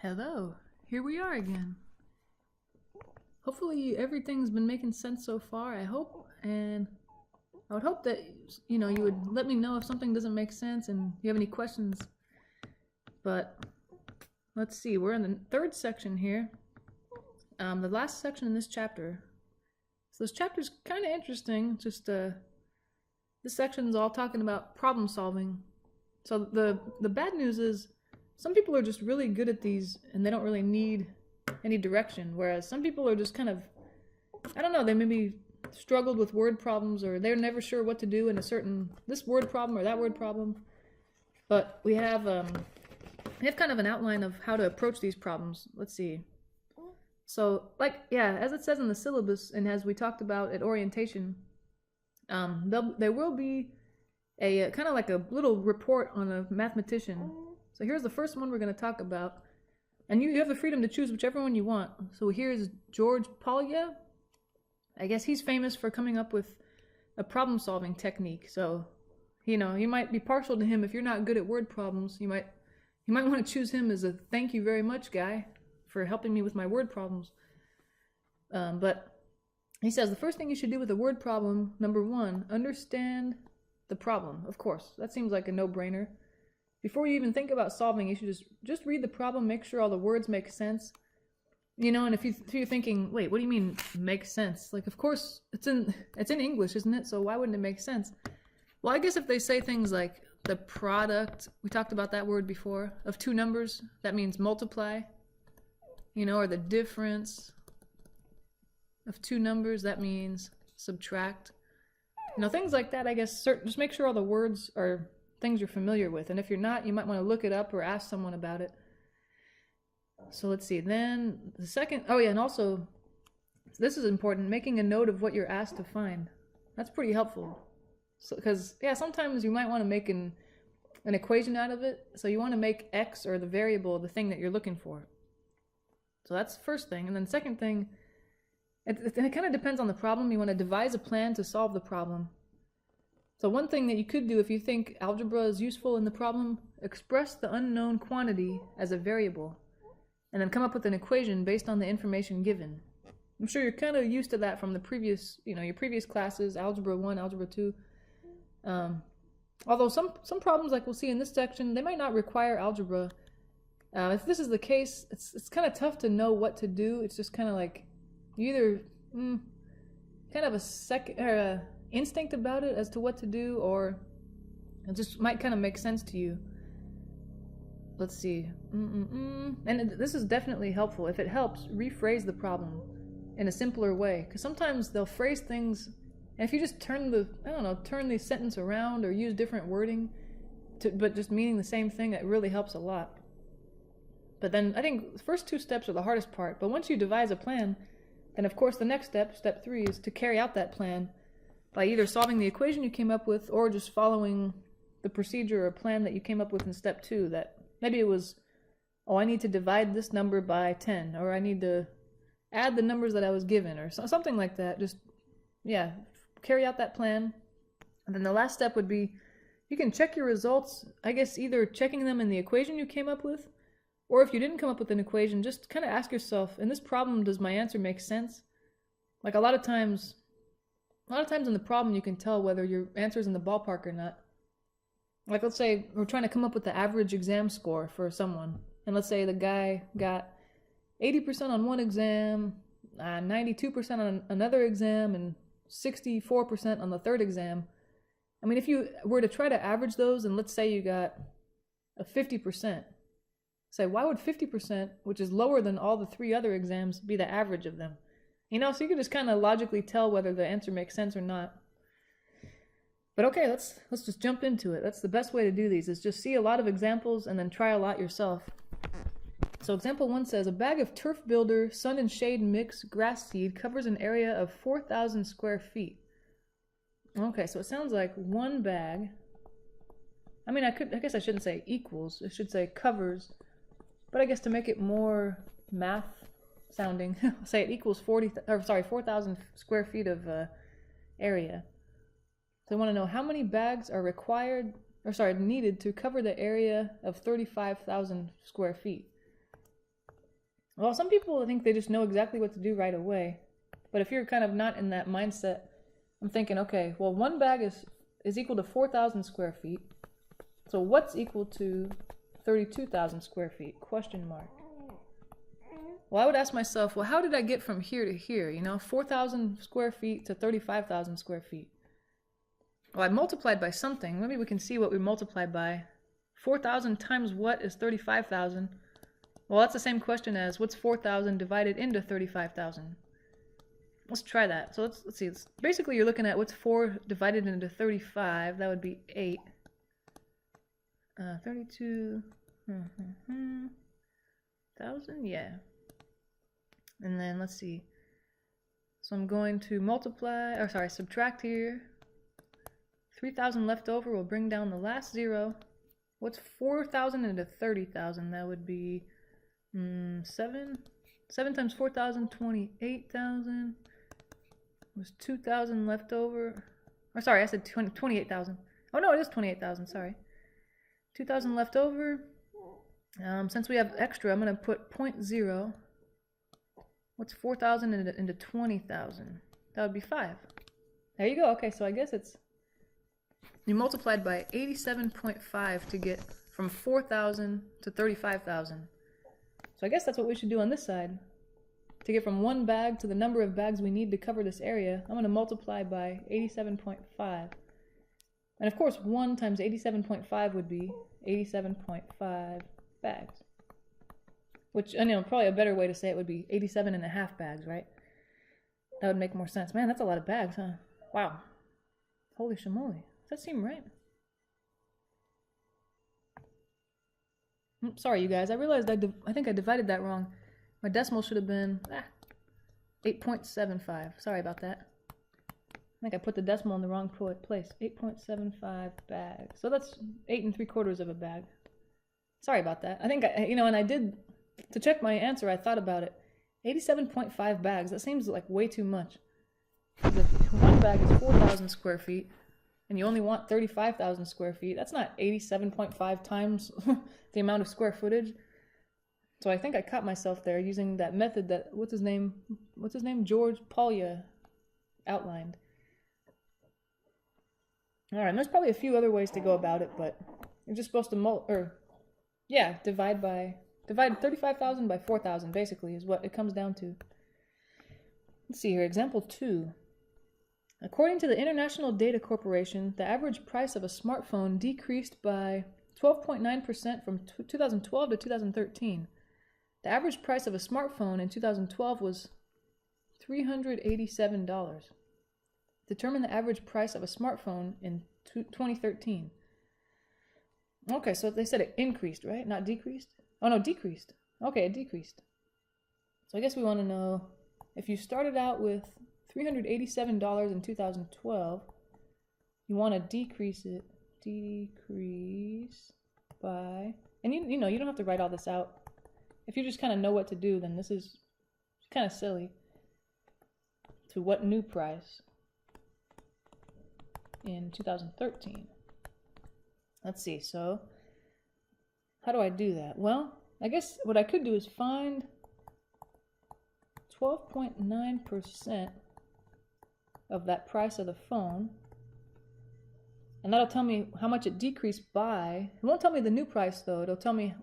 Hello, here we are again. Hopefully everything's been making sense so far, I hope, and I would hope that, you would let me know if something doesn't make sense and you have any questions. But let's see, we're in the third section here, the last section in this chapter. So this chapter's kind of interesting, just this section's all talking about problem solving. So the bad news is some people are just really good at these and they don't really need any direction, whereas some people are just kind of, I don't know, they maybe struggled with word problems or they're never sure what to do in this word problem or that word problem. But we have kind of an outline of how to approach these problems. Let's see. So, as it says in the syllabus and as we talked about at orientation, there will be a kind of like a little report on a mathematician. So here's the first one we're going to talk about. And you have the freedom to choose whichever one you want. So here's George Pólya. I guess he's famous for coming up with a problem-solving technique. So, you might be partial to him if you're not good at word problems. You might want to choose him as a thank you very much guy for helping me with my word problems. But he says the first thing you should do with a word problem, number one, understand the problem. Of course, that seems like a no-brainer. Before you even think about solving, you should just read the problem, make sure all the words make sense. And if you're thinking, wait, what do you mean make sense? Like, of course, it's in English, isn't it? So why wouldn't it make sense? Well, I guess if they say things like the product, we talked about that word before, of two numbers, that means multiply. Or the difference of two numbers, that means subtract. Things like that, I guess, just make sure all the words are things you're familiar with, and if you're not, you might want to look it up or ask someone about it. So let's see, then the second, and also this is important, making a note of what you're asked to find. That's pretty helpful. So because sometimes you might want to make an equation out of it, so you want to make x, or the variable, the thing that you're looking for. So that's the first thing. And then second thing, it kind of depends on the problem. You want to devise a plan to solve the problem. So one thing that you could do if you think algebra is useful in the problem, express the unknown quantity as a variable, and then come up with an equation based on the information given. I'm sure you're kind of used to that from the previous, your previous classes, Algebra 1, Algebra 2. Although some problems, like we'll see in this section, they might not require algebra. If this is the case, it's kind of tough to know what to do. It's just kind of like you either kind of a instinct about it as to what to do, or it just might kind of make sense to you. Let's see. And this is definitely helpful. If it helps, rephrase the problem in a simpler way, because sometimes they'll phrase things, and if you just turn the sentence around or use different wording, but just meaning the same thing, that really helps a lot. But then I think the first two steps are the hardest part. But once you devise a plan, then of course the next step, step 3, is to carry out that plan by either solving the equation you came up with or just following the procedure or plan that you came up with in step 2. That maybe it was, I need to divide this number by 10, or I need to add the numbers that I was given, or something like that. Just, carry out that plan. And then the last step would be, you can check your results, I guess either checking them in the equation you came up with, or if you didn't come up with an equation, just kind of ask yourself, in this problem, does my answer make sense? Like a lot of times in the problem, you can tell whether your answer is in the ballpark or not. Like, let's say we're trying to come up with the average exam score for someone. And let's say the guy got 80% on one exam, 92% on another exam, and 64% on the third exam. I mean, if you were to try to average those, and let's say you got a 50%, say, why would 50%, which is lower than all the 3 other exams, be the average of them? So you can just kind of logically tell whether the answer makes sense or not. But okay, let's just jump into it. That's the best way to do these, is just see a lot of examples and then try a lot yourself. So example 1 says, a bag of turf builder sun and shade mix grass seed covers an area of 4,000 square feet. Okay, so it sounds like one bag. I mean, I guess I shouldn't say equals. I should say covers. But I guess to make it more math sounding, say it equals 4,000 square feet of area. So I want to know how many bags are needed to cover the area of 35,000 square feet. Well, some people think they just know exactly what to do right away. But if you're kind of not in that mindset, I'm thinking, okay, well, one bag is equal to 4,000 square feet. So what's equal to 32,000 square feet? Question mark. Well, I would ask myself, well, how did I get from here to here? 4,000 square feet to 35,000 square feet. Well, I multiplied by something. Maybe we can see what we multiplied by. 4,000 times what is 35,000? Well, that's the same question as what's 4,000 divided into 35,000? Let's try that. So let's see. Basically, you're looking at what's 4 divided into 35. That would be 8. 32,000, yeah. And then let's see. So I'm going to subtract here. 3,000 left over will bring down the last 0. What's 4,000 into 30,000? That would be 7. 7 times 4,000, 28,000. There's 2,000 left over. Or sorry, I said 28,000. Oh no, it is 28,000, sorry. 2,000 left over. Since we have extra, I'm going to put 0.0. What's 4,000 into 20,000? That would be 5. There you go. Okay, so I guess you multiplied by 87.5 to get from 4,000 to 35,000. So I guess that's what we should do on this side. To get from one bag to the number of bags we need to cover this area, I'm going to multiply by 87.5. And of course, 1 times 87.5 would be 87.5 bags. Which, probably a better way to say it would be 87.5 bags, right? That would make more sense. Man, that's a lot of bags, huh? Wow. Holy shamoly. Does that seem right? Sorry, you guys. I realized I think I divided that wrong. My decimal should have been 8.75. Sorry about that. I think I put the decimal in the wrong place. 8.75 bags. So that's 8 3/4 of a bag. Sorry about that. I think, and I did, to check my answer, I thought about it. 87.5 bags. That seems like way too much. Because if one bag is 4,000 square feet, and you only want 35,000 square feet, that's not 87.5 times the amount of square footage. So I think I caught myself there using that method that, what's his name, George Pólya outlined. Alright, and there's probably a few other ways to go about it, but you're just supposed to divide 35,000 by 4,000, basically, is what it comes down to. Let's see here, example 2. According to the International Data Corporation, the average price of a smartphone decreased by 12.9% from 2012 to 2013. The average price of a smartphone in 2012 was $387. Determine the average price of a smartphone in 2013. Okay, so they said it increased, right? Not decreased? Oh no, decreased. Okay, it decreased. So I guess we want to know if you started out with $387 in 2012, you want to decrease by, and you don't have to write all this out. If you just kind of know what to do, then this is kind of silly. To what new price in 2013? Let's see, so how do I do that? Well, I guess what I could do is find 12.9% of that price of the phone, and that'll tell me how much it decreased by. It won't tell me the new price though, it'll tell me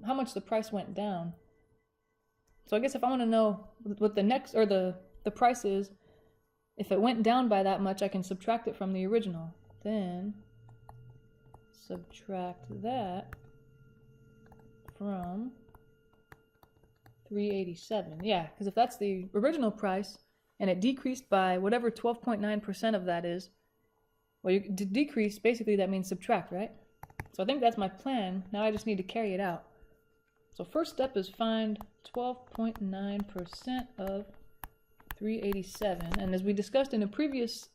how much the price went down. So I guess if I want to know what the next, or the price is, if it went down by that much, I can subtract it from the original. Then subtract that from 387. Yeah, because if that's the original price and it decreased by whatever 12.9% of that is, well, you decrease, basically that means subtract, right? So I think that's my plan. Now I just need to carry it out. So first step is find 12.9% of 387. And as we discussed in a previous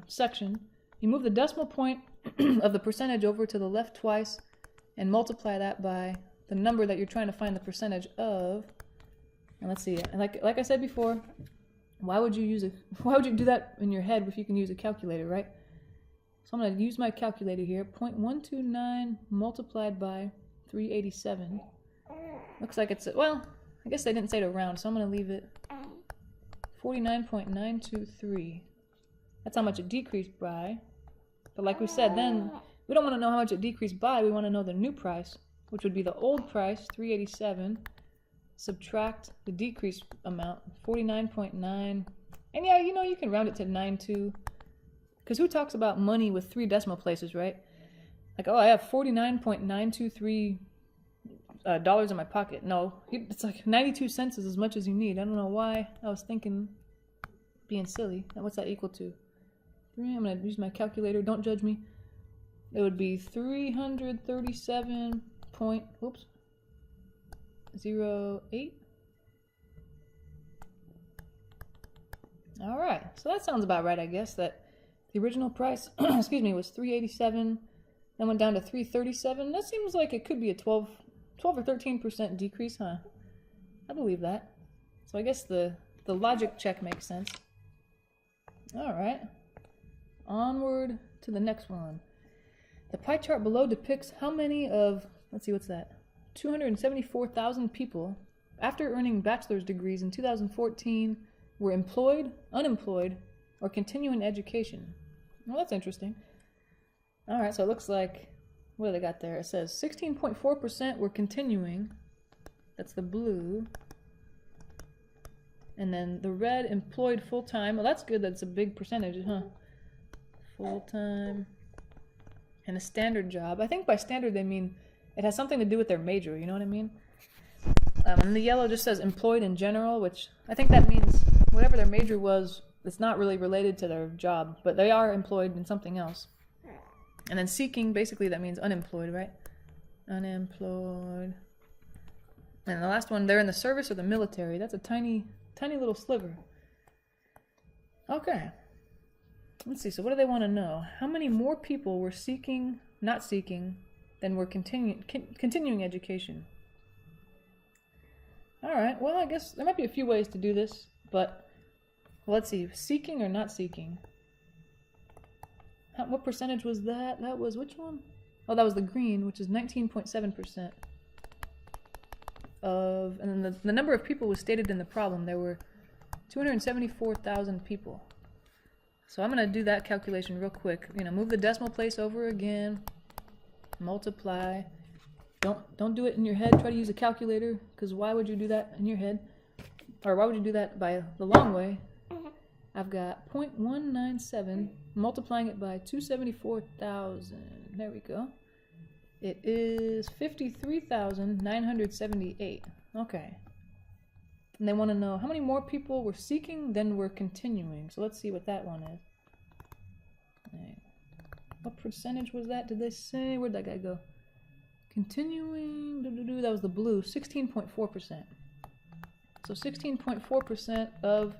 section, you move the decimal point of the percentage over to the left twice and multiply that by the number that you're trying to find the percentage of. And let's see, like I said before, why would you do that in your head if you can use a calculator, right? So I'm going to use my calculator here. 0.129 multiplied by 387. Looks like it's, well, I guess they didn't say to round, so I'm going to leave it 49.923. That's how much it decreased by. But like we said, then we don't want to know how much it decreased by. We want to know the new price, which would be the old price, 387, subtract the decreased amount, 49.9. And yeah, you know, you can round it to 92. Because who talks about money with 3 decimal places, right? Like, oh, I have 49.923 dollars in my pocket. No, it's like 92 cents is as much as you need. I don't know why I was thinking being silly. What's that equal to? I'm going to use my calculator. Don't judge me. It would be 337 point, oops, 08. All right, so that sounds about right, I guess, that the original price, excuse me, was 387, then went down to 337. That seems like it could be a 12 or 13% decrease, huh? I believe that. So I guess the logic check makes sense. All right, onward to the next one. The pie chart below depicts how many of, let's see, what's that? 274,000 people, after earning bachelor's degrees in 2014, were employed, unemployed, or continuing education. Well, that's interesting. All right, so it looks like, what do they got there? It says 16.4% were continuing. That's the blue. And then the red, employed full-time. Well, that's good. That's a big percentage, huh? Full-time. And a standard job. I think by standard they mean it has something to do with their major, you know what I mean? And the yellow just says employed in general, which I think that means whatever their major was, it's not really related to their job, but they are employed in something else. And then seeking, basically that means unemployed, right? Unemployed. And the last one, they're in the service or the military. That's a tiny little sliver. Okay. Let's see, so what do they want to know? How many more people were seeking, not seeking, than were continuing education? All right, well, I guess there might be a few ways to do this, but well, let's see, seeking or not seeking? What percentage was that? That was which one? Oh, that was the green, which is 19.7% of, and then the number of people was stated in the problem. There were 274,000 people. So I'm going to do that calculation real quick. You know, move the decimal place over again, multiply. Don't do it in your head. Try to use a calculator, because why would you do that in your head? Or why would you do that by the long way? I've got 0.197, multiplying it by 274,000. There we go. It is 53,978. Okay. And they want to know how many more people were seeking than were continuing. So let's see what that one is. Right. What percentage was that? Did they say? Where'd that guy go? Continuing. That was the blue. 16.4%. So 16.4% of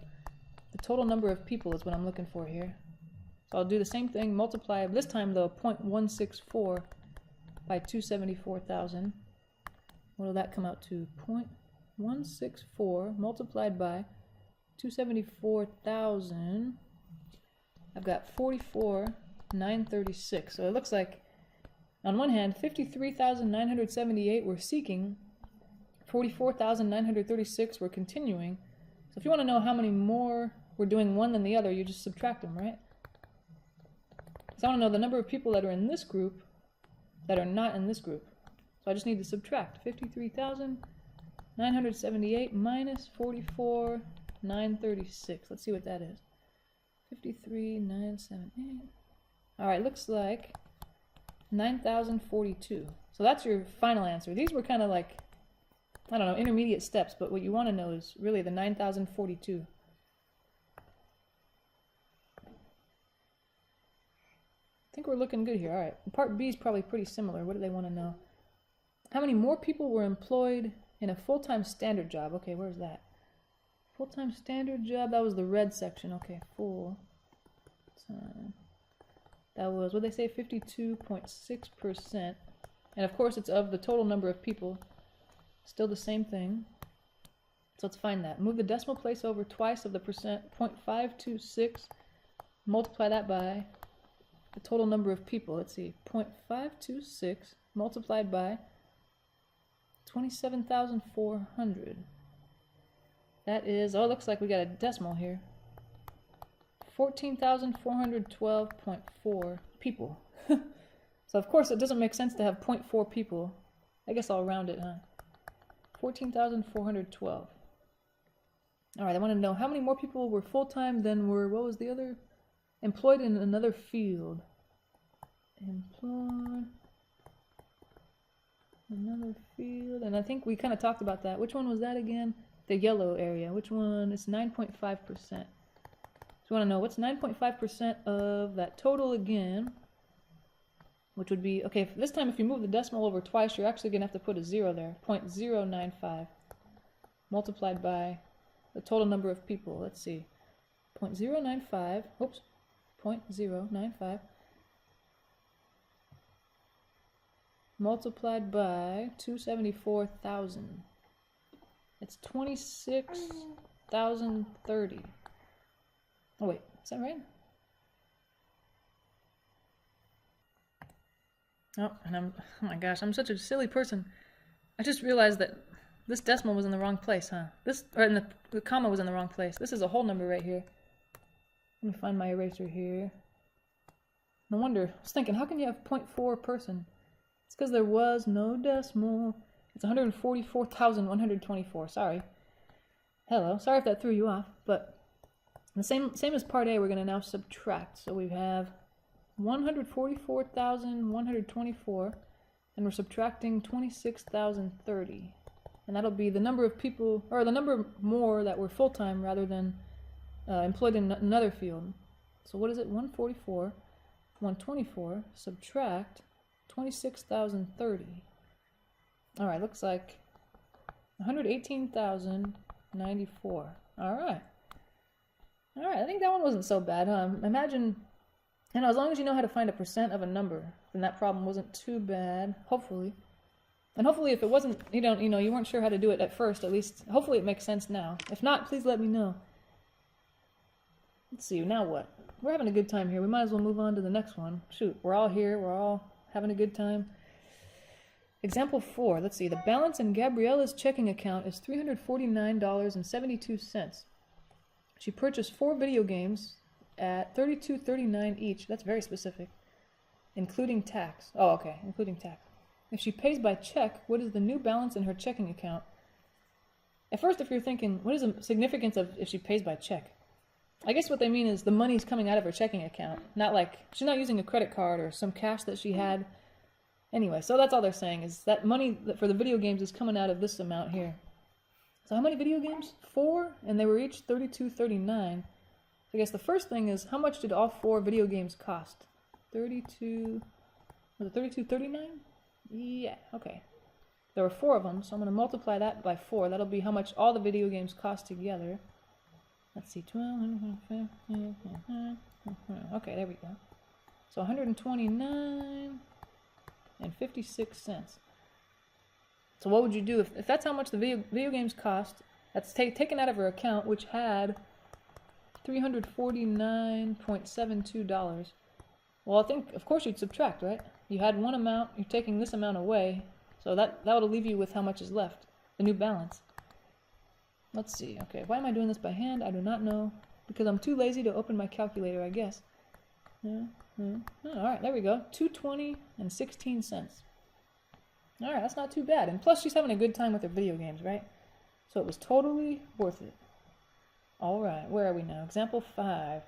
the total number of people is what I'm looking for here. So I'll do the same thing, multiply, this time though, 0.164 by 274,000. What will that come out to? 0.164 multiplied by 274,000. I've got 44,936. So it looks like, on one hand, 53,978 were seeking, 44,936 were continuing. So if you want to know how many more were doing one than the other, you just subtract them, right? So I want to know the number of people that are in this group that are not in this group. So I just need to subtract 53,978 minus 44,936. Let's see what that is. 53,978. All right, looks like 9,042. So that's your final answer. These were kind of like, I don't know, intermediate steps, but what you want to know is really the 9,042. I think we're looking good here. All right, part B is probably pretty similar. What do they want to know? How many more people were employed in a full-time standard job? Okay, where's that? Full-time standard job, that was the red section. Okay, full-time. That was, what did they say, 52.6%. And of course, it's of the total number of people. Still the same thing. So let's find that. Move the decimal place over twice of the percent, 0.526. Multiply that by the total number of people. Let's see, 0.526 multiplied by 27,400. That is, oh, it looks like we got a decimal here. 14,412.4 people. So of course it doesn't make sense to have 0.4 people. I guess I'll round it, huh? 14,412. Alright, I want to know how many more people were full-time than were, what was the other? Employed in another field. Employed another field. And I think we kind of talked about that. Which one was that again? The yellow area. Which one? It's 9.5%. So we want to know what's 9.5% of that total again. Which would be, okay, this time if you move the decimal over twice, you're actually going to have to put a 0 there. 0.095 multiplied by the total number of people. Let's see. 0.095, oops, 0.095 multiplied by 274,000. It's 26,030. Oh wait, is that right? Oh, and oh my gosh, I'm such a silly person. I just realized that this decimal was in the wrong place, huh? The comma was in the wrong place. This is a whole number right here. Let me find my eraser here. No wonder. I was thinking, how can you have 0.4 person? It's because there was no decimal. It's 144,124. Sorry. Hello. Sorry if that threw you off. But the same as part A, we're going to now subtract. So we have 144,124, and we're subtracting 26,030. And that'll be the number of people, or the number more that were full-time rather than employed in another field. So what is it? 144, 124, subtract 26,030. Alright, looks like 118,094. Alright. Alright, I think that one wasn't so bad, huh? Imagine, you know, as long as you know how to find a percent of a number, then that problem wasn't too bad, hopefully. And hopefully if it wasn't, you weren't sure how to do it at first, at least, hopefully it makes sense now. If not, please let me know. Let's see, now what? We're having a good time here. We might as well move on to the next one. Shoot, we're all here. We're all having a good time. Example 4. Let's see. The balance in Gabriella's checking account is $349.72. She purchased 4 video games at $32.39 each. That's very specific. Including tax. Oh, okay. Including tax. If she pays by check, what is the new balance in her checking account? At first, if you're thinking, what is the significance of if she pays by check? I guess what they mean is the money's coming out of her checking account. Not like, she's not using a credit card or some cash that she had. Anyway, so that's all they're saying, is that money for the video games is coming out of this amount here. So how many video games? 4, and they were each $32.39. So I guess the first thing is, how much did all 4 video games cost? Was it $32.39? Yeah, okay. There were 4 of them, so I'm going to multiply that by 4. That'll be how much all the video games cost together. Let's see, 12. Okay, there we go. So 129.56. So what would you do if that's how much the video games cost? That's taken out of her account, which had $349.72. Well, I think, of course, you'd subtract, right? You had one amount, you're taking this amount away, so that will leave you with how much is left, the new balance. Let's see, okay, why am I doing this by hand? I do not know, because I'm too lazy to open my calculator, I guess. Alright, there we go, $220.16. Alright, that's not too bad, and plus she's having a good time with her video games, right? So it was totally worth it. Alright, where are we now? Example 5.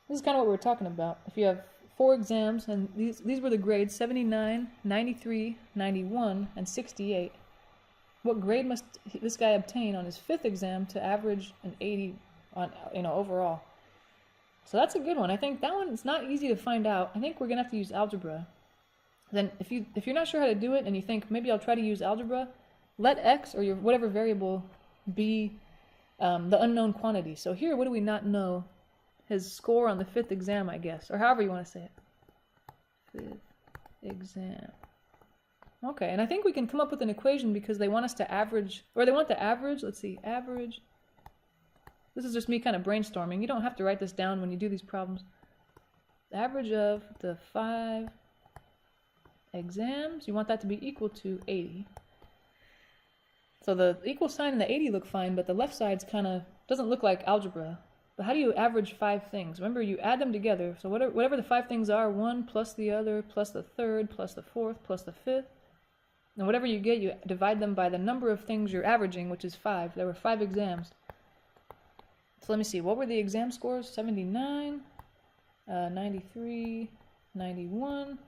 This is kind of what we were talking about. If you have 4 exams, and these were the grades, 79, 93, 91, and 68. What grade must this guy obtain on his 5th exam to average an 80 on, overall? So that's a good one. I think that one is not easy to find out. I think we're going to have to use algebra. Then if you're not sure how to do it and you think maybe I'll try to use algebra, let x or your whatever variable be the unknown quantity. So here, what do we not know? His score on the 5th exam, I guess, or however you want to say it. 5th exam. Okay, and I think we can come up with an equation because they want us to average, or they want the average, let's see, average. This is just me kind of brainstorming. You don't have to write this down when you do these problems. The average of the 5 exams, you want that to be equal to 80. So the equal sign and the 80 look fine, but the left side's kind of doesn't look like algebra. But how do you average 5 things? Remember, you add them together. So whatever the 5 things are, 1 plus the other, plus the third, plus the fourth, plus the fifth. And whatever you get, you divide them by the number of things you're averaging, which is 5. There were 5 exams. So let me see. What were the exam scores? 79, 93, 91,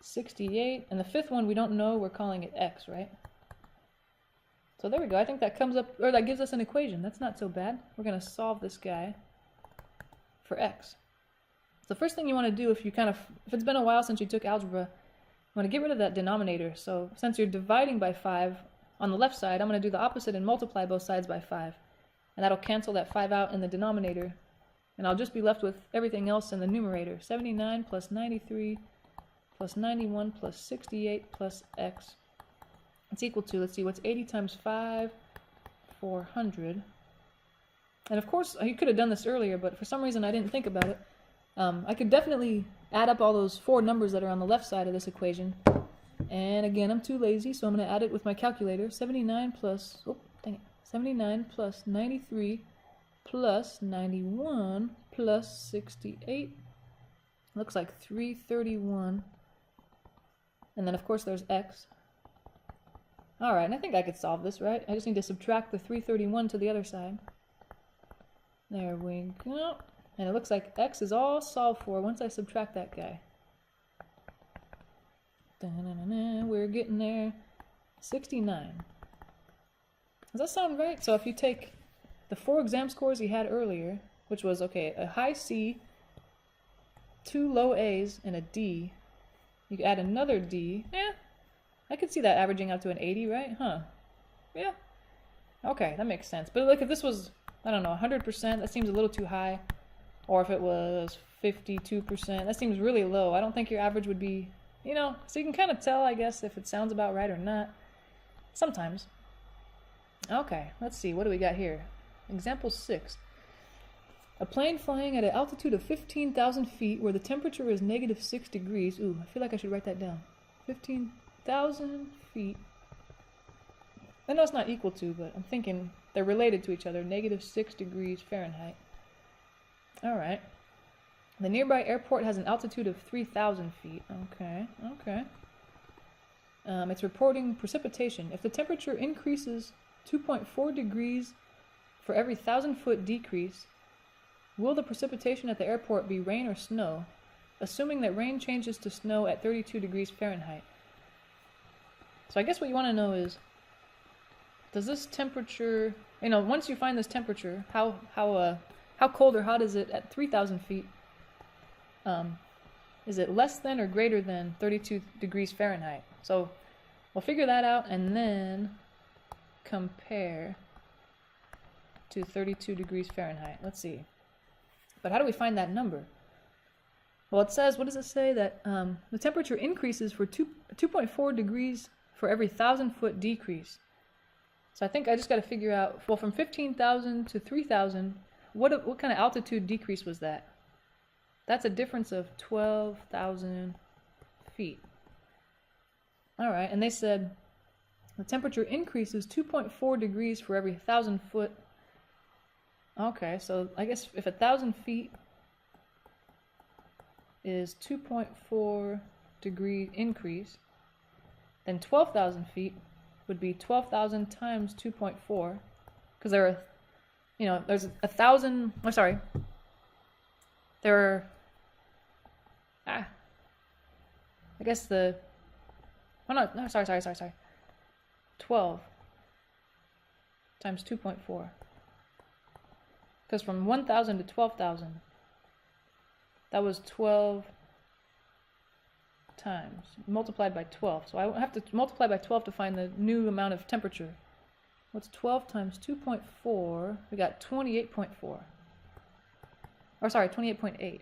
68. And the fifth one we don't know. We're calling it x, right? So there we go. I think that comes up, or that gives us an equation. That's not so bad. We're going to solve this guy for x. So the first thing you want to do if it's been a while since you took algebra, you want to get rid of that denominator. So since you're dividing by 5 on the left side, I'm going to do the opposite and multiply both sides by 5. And that'll cancel that 5 out in the denominator. And I'll just be left with everything else in the numerator. 79 plus 93 plus 91 plus 68 plus x. It's equal to, let's see, what's 80 times 5? 400. And of course, you could have done this earlier, but for some reason I didn't think about it. I could definitely add up all those 4 numbers that are on the left side of this equation. And again, I'm too lazy, so I'm going to add it with my calculator. 79 plus, 79 plus 93 plus 91 plus 68. Looks like 331. And then of course there's x. Alright, and I think I could solve this, right? I just need to subtract the 331 to the other side. There we go. And it looks like x is all solved for once I subtract that guy. We're getting there. 69. Does that sound right? So if you take the 4 exam scores you had earlier, which was, okay, a high C, 2 low A's, and a D, you could add another D. I could see that averaging out to an 80, right? Huh. Yeah. Okay, that makes sense. But like if this was, I don't know, 100%, that seems a little too high. Or if it was 52%, that seems really low. I don't think your average would be, so you can kind of tell, I guess, if it sounds about right or not. Sometimes. Okay, let's see. What do we got here? Example 6. A plane flying at an altitude of 15,000 feet where the temperature is -6 degrees. Ooh, I feel like I should write that down. 15,000 feet. I know it's not equal to, but I'm thinking they're related to each other. -6 degrees Fahrenheit. Alright. The nearby airport has an altitude of 3,000 feet. Okay. It's reporting precipitation. If the temperature increases 2.4 degrees for every 1,000-foot decrease, will the precipitation at the airport be rain or snow, assuming that rain changes to snow at 32 degrees Fahrenheit? So I guess what you want to know is, does this temperature, once you find this temperature, how cold or hot is it at 3,000 feet? Is it less than or greater than 32 degrees Fahrenheit? So we'll figure that out and then compare to 32 degrees Fahrenheit. Let's see. But how do we find that number? Well, it says, what does it say? That the temperature increases for 2.4 degrees for every 1,000-foot decrease. So I think I just got to figure out, well, from 15,000 to 3,000, what kind of altitude decrease was that? That's a difference of 12,000 feet. All right, and they said the temperature increases 2.4 degrees for every 1,000 foot. Okay, so I guess if 1,000 feet is 2.4 degree increase, then 12,000 feet would be 12,000 times 2.4, because there are, there's 1,000, oh, sorry, there are, I guess the, oh no, sorry, 12 times 2.4, because from 1,000 to 12,000, that was 12 times, multiplied by 12. So I have to multiply by 12 to find the new amount of temperature. What's 12 times 2.4? We got 28.4. Or sorry, 28.8.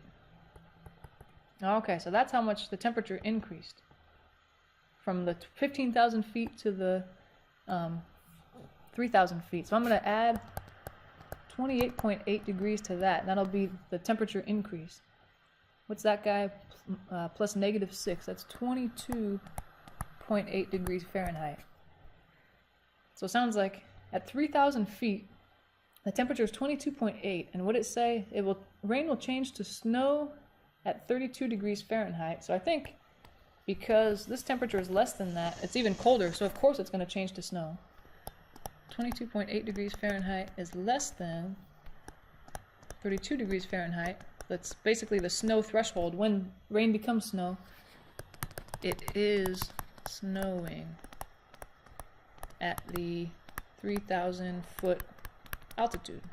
Okay, so that's how much the temperature increased. From the 15,000 feet to the 3,000 feet. So I'm going to add 28.8 degrees to that. That'll be the temperature increase. What's that guy? Plus -6. That's 22.8 degrees Fahrenheit. So it sounds like at 3,000 feet, the temperature is 22.8, and what did it say? Rain will change to snow at 32 degrees Fahrenheit. So I think because this temperature is less than that, it's even colder, so of course it's going to change to snow. 22.8 degrees Fahrenheit is less than 32 degrees Fahrenheit. That's basically the snow threshold. When rain becomes snow, it is snowing at the 3,000 foot altitude.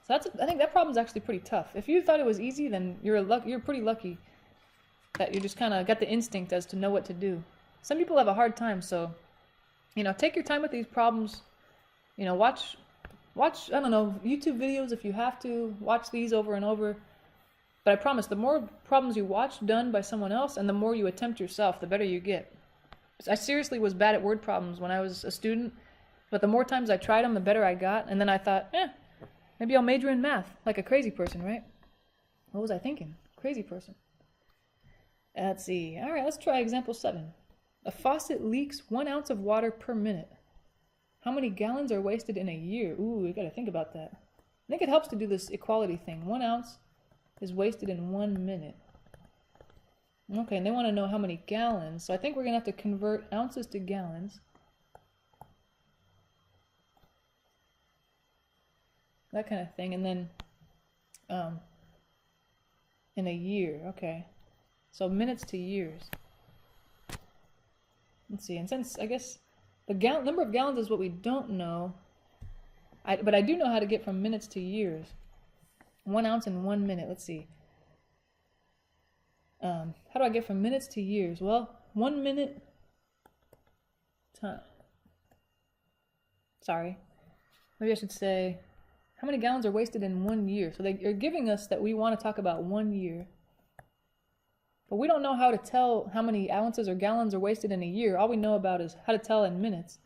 So I think that problem's actually pretty tough. If you thought it was easy, then you're pretty lucky that you just kind of got the instinct as to know what to do. Some people have a hard time, so take your time with these problems. Watch I don't know, YouTube videos if you have to. Watch these over and over. But I promise, the more problems you watch done by someone else and the more you attempt yourself, the better you get. I seriously was bad at word problems when I was a student, but the more times I tried them, the better I got. And then I thought, maybe I'll major in math, like a crazy person, right? What was I thinking? Crazy person. Let's see. All right, let's try example 7. A faucet leaks 1 ounce of water per minute. How many gallons are wasted in a year? Ooh, we gotta think about that. I think it helps to do this equality thing. 1 ounce is wasted in 1 minute. Okay, and they want to know how many gallons. So I think we're gonna have to convert ounces to gallons. That kind of thing, and then in a year. Okay, so minutes to years. Let's see, and since I guess the number of gallons is what we don't know, but I do know how to get from minutes to years. 1 ounce in 1 minute. Let's see. How do I get from minutes to years? Well, 1 minute time. Sorry. Maybe I should say, how many gallons are wasted in 1 year? So they're giving us that we want to talk about 1 year. But we don't know how to tell how many ounces or gallons are wasted in a year. All we know about is how to tell in minutes.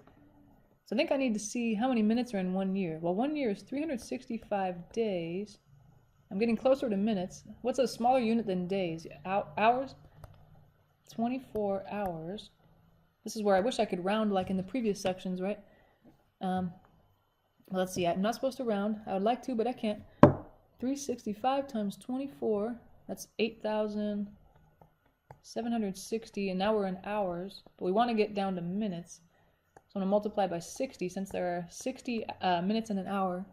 So I think I need to see how many minutes are in 1 year. Well, 1 year is 365 days. I'm getting closer to minutes. What's a smaller unit than days? Hours? 24 hours. This is where I wish I could round like in the previous sections, right? Well, let's see. I'm not supposed to round. I would like to, but I can't. 365 times 24. That's 8,760. And now we're in hours. But we want to get down to minutes. So I'm going to multiply by 60 since there are 60 minutes in an hour.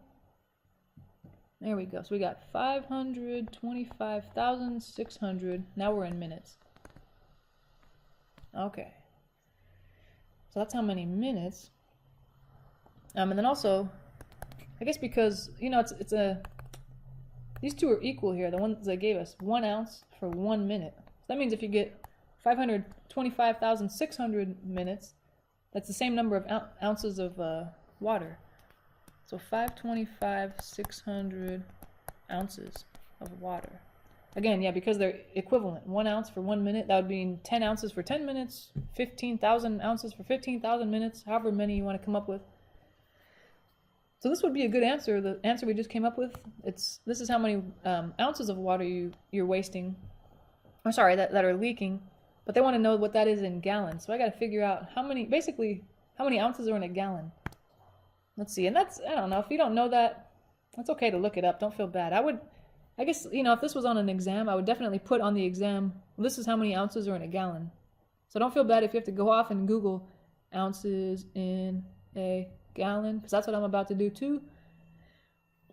There we go. So we got 525,600. Now we're in minutes. Okay. So that's how many minutes. And then also, I guess because, these two are equal here. The ones they gave us, 1 ounce for 1 minute. So that means if you get 525,600 minutes, that's the same number of ounces of water. So 525,600 ounces of water. Again, yeah, because they're equivalent. 1 ounce for 1 minute, that would mean 10 ounces for 10 minutes, 15,000 ounces for 15,000 minutes, however many you want to come up with. So this would be a good answer. The answer we just came up with, this is how many ounces of water you're wasting. I'm sorry, that are leaking. But they want to know what that is in gallons. So I got to figure out how many ounces are in a gallon. Let's see, and I don't know, if you don't know that, that's okay to look it up, don't feel bad. I guess, if this was on an exam, I would definitely put on the exam, well, this is how many ounces are in a gallon. So don't feel bad if you have to go off and Google ounces in a gallon, because that's what I'm about to do too.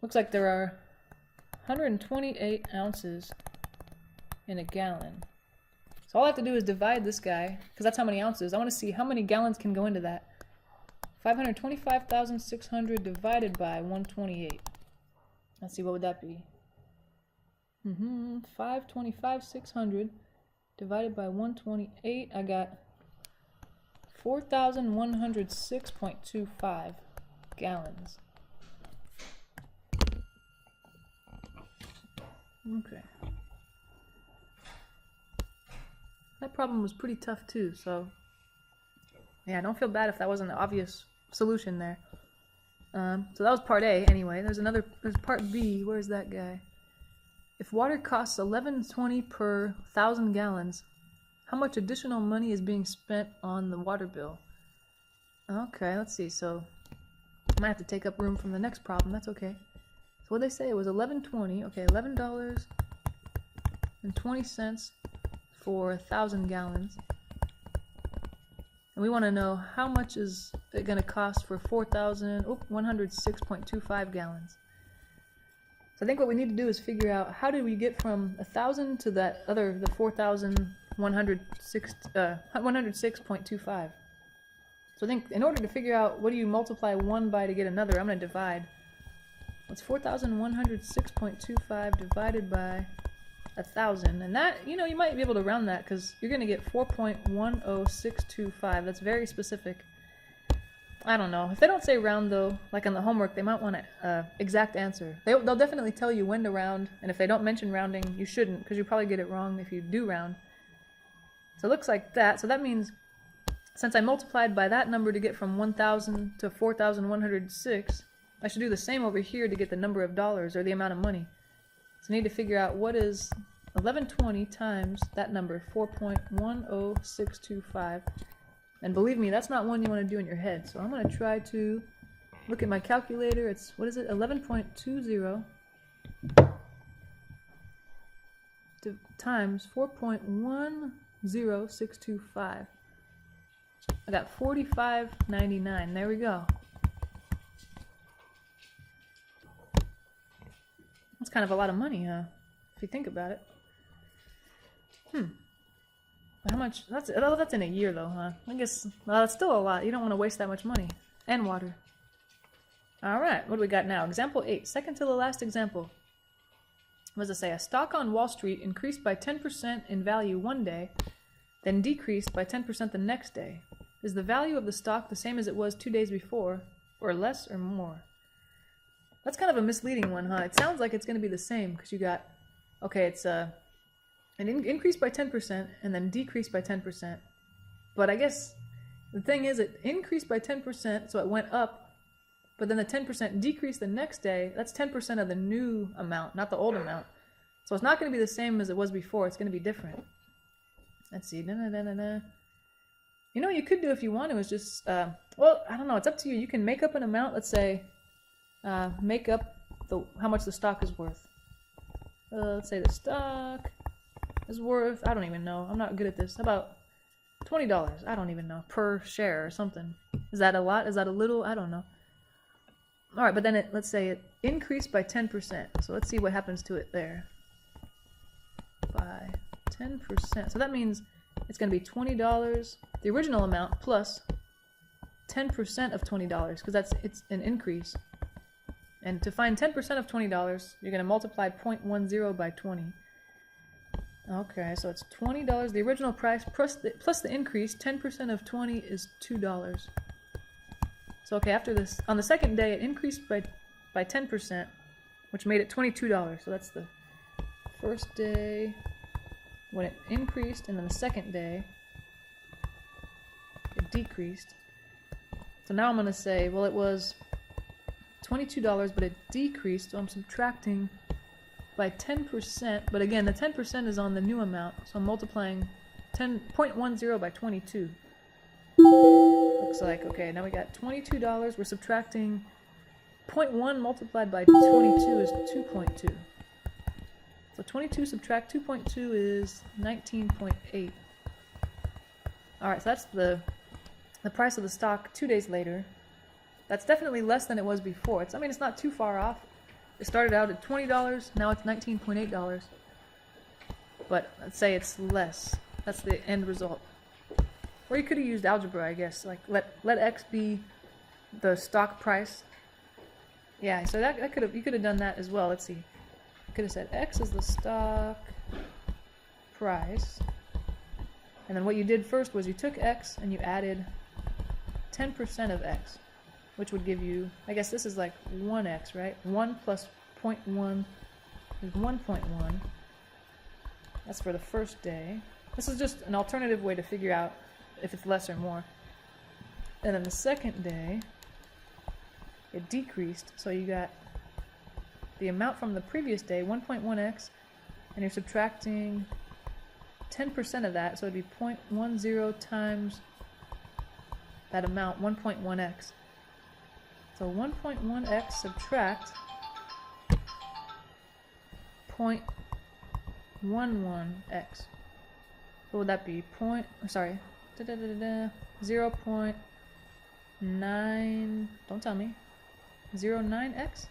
Looks like there are 128 ounces in a gallon. So all I have to do is divide this guy, because that's how many ounces. I want to see how many gallons can go into that. 525,600 divided by 128. Let's see, what would that be? 525,600 divided by 128. I got 4,106.25 gallons. Okay. That problem was pretty tough too, so yeah, don't feel bad if that wasn't an obvious solution there. So that was part A anyway. There's part B. Where's that guy? If water costs $11.20 per 1,000 gallons, how much additional money is being spent on the water bill? Okay, let's see. So I might have to take up room from the next problem. That's okay. So what they say, it was $11.20. Okay, $11.20 for 1,000 gallons. And we want to know how much is it going to cost for 106.25 gallons. So I think what we need to do is figure out how did we get from 1,000 to that other, the 106.25. So I think in order to figure out what do you multiply one by to get another, I'm going to divide. What's 4,106.25 divided by 1,000? And that, you know, you might be able to round that because you're going to get 4.10625. That's very specific. I don't know. If they don't say round though, like on the homework, they might want an exact answer. They'll definitely tell you when to round, and if they don't mention rounding, you shouldn't because you probably get it wrong if you do round. So it looks like that. So that means since I multiplied by that number to get from 1,000 to 4,106, I should do the same over here to get the number of dollars or the amount of money. So I need to figure out what is 1120 times that number, 4.10625. And believe me, that's not one you want to do in your head. So I'm going to try to look at my calculator. It's, what is it, 11.20 times 4.10625. I got 45.99. There we go. That's kind of a lot of money, huh? If you think about it. How much? That's in a year, though, huh? I guess that's still a lot. You don't want to waste that much money and water. All right, what do we got now? Example 8, second to the last example. What does it say? A stock on Wall Street increased by 10% in value one day, then decreased by 10% the next day. Is the value of the stock the same as it was 2 days before, or less or more? That's kind of a misleading one, huh? It sounds like it's going to be the same because you got, okay, it's an increase by 10% and then decreased by 10%. But I guess the thing is it increased by 10%, so it went up, but then the 10% decreased the next day. That's 10% of the new amount, not the old amount. So it's not going to be the same as it was before. It's going to be different. Let's see. You know what you could do if you want to is just, well, I don't know. It's up to you. You can make up an amount. Let's say, make up how much the stock is worth. Let's say the stock is worth, I don't even know. I'm not good at this. How about $20? I don't even know. Per share or something. Is that a lot? Is that a little? I don't know. All right, but then let's say it increased by 10%. So let's see what happens to it there. By 10%. So that means it's going to be $20, the original amount, plus 10% of $20, because it's an increase. And to find 10% of $20, you're going to multiply 0.10 by 20. Okay, so it's $20, the original price, plus the increase. 10% of 20 is $2. So okay, after this, on the second day, it increased by 10%, which made it $22. So that's the first day when it increased, and then the second day it decreased. So now I'm going to say, well, it was $22, but it decreased, so I'm subtracting by 10%, but again, the 10% is on the new amount, so I'm multiplying 0.10 by 22. Looks like, okay, now we got $22, we're subtracting 0.1 multiplied by 22 is 2.2. So 22 subtract 2.2 is 19.8. Alright, so that's the price of the stock 2 days later. That's definitely less than it was before. I mean, it's not too far off. It started out at $20, now it's $19.8. But let's say it's less. That's the end result. Or you could have used algebra, I guess. Like let x be the stock price. Yeah, so you could have done that as well. Let's see. You could have said x is the stock price. And then what you did first was you took x and you added 10% of x, which would give you, I guess this is like 1x, right? 1 plus 0.1 is 1.1. That's for the first day. This is just an alternative way to figure out if it's less or more. And then the second day, it decreased, so you got the amount from the previous day, 1.1x, and you're subtracting 10% of that, so it'd be 0.10 times that amount, 1.1x. So 1.1x subtract 0.11x. What would that be? 0.9, don't tell me, 09x?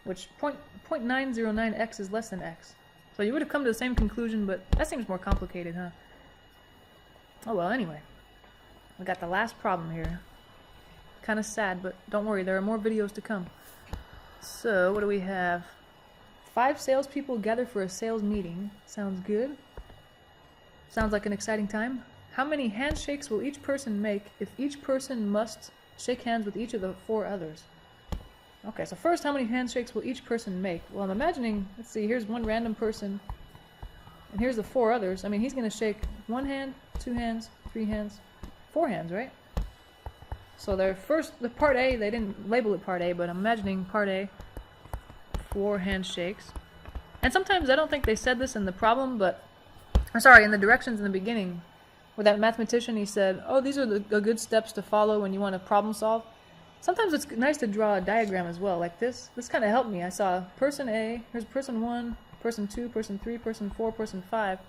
Which 0.909x is less than x. So you would have come to the same conclusion, but that seems more complicated, huh? Oh well, anyway. We got the last problem here. Kind of sad, but don't worry, there are more videos to come. So, what do we have? 5 salespeople gather for a sales meeting. Sounds good. Sounds like an exciting time. How many handshakes will each person make if each person must shake hands with each of the 4 others? Okay, so first, how many handshakes will each person make? Well, I'm imagining, let's see, here's one random person, and here's the 4 others. I mean, he's going to shake 1 hand, 2 hands, 3 hands, 4 hands, right? So their first, the part A, they didn't label it part A, but I'm imagining part A, 4 handshakes. And sometimes I don't think they said this in the problem, but, I'm sorry, in the directions in the beginning, where that mathematician, he said, oh, these are the good steps to follow when you want to problem solve. Sometimes it's nice to draw a diagram as well, like this. This kind of helped me. I saw person A, here's person 1, person 2, person 3, person 4, person 5.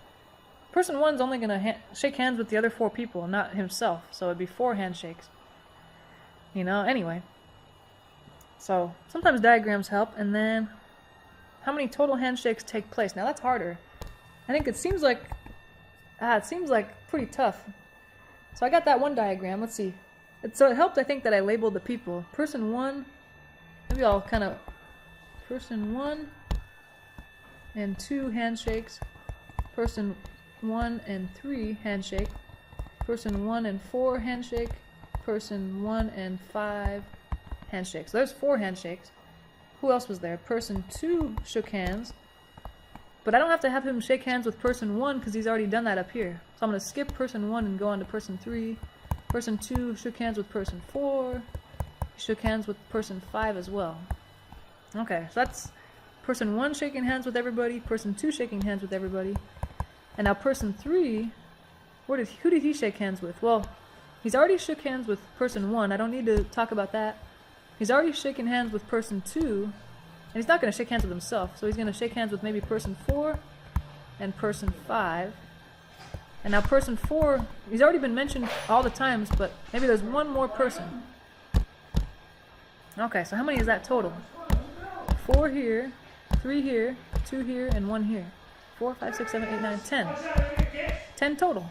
Person 1's only going to shake hands with the other 4 people, not himself, so it'd be 4 handshakes. You know, anyway. So, sometimes diagrams help, and then how many total handshakes take place? Now that's harder. I think it seems like pretty tough. So I got that one diagram, let's see. So it helped, I think, that I labeled the people. Person 1, maybe I'll kind of, person 1 and 2 handshakes, person 1 and 3 handshake, person 1 and 4 handshake, person 1 and 5 handshakes. So there's 4 handshakes. Who else was there? Person 2 shook hands, but I don't have to have him shake hands with person 1 because he's already done that up here. So I'm going to skip person 1 and go on to person 3. Person 2 shook hands with person 4. He shook hands with person 5 as well. Okay, so that's person 1 shaking hands with everybody, person 2 shaking hands with everybody. And now person 3, who did he shake hands with? Well, he's already shook hands with person 1. I don't need to talk about that. He's already shaken hands with person 2, and he's not going to shake hands with himself. So he's going to shake hands with maybe person 4 and person 5. And now person 4, he's already been mentioned all the times, but maybe there's one more person. Okay, so how many is that total? 4 here, 3 here, 2 here, and 1 here. 4, 5, 6, 7, 8, 9, 10. 10 total.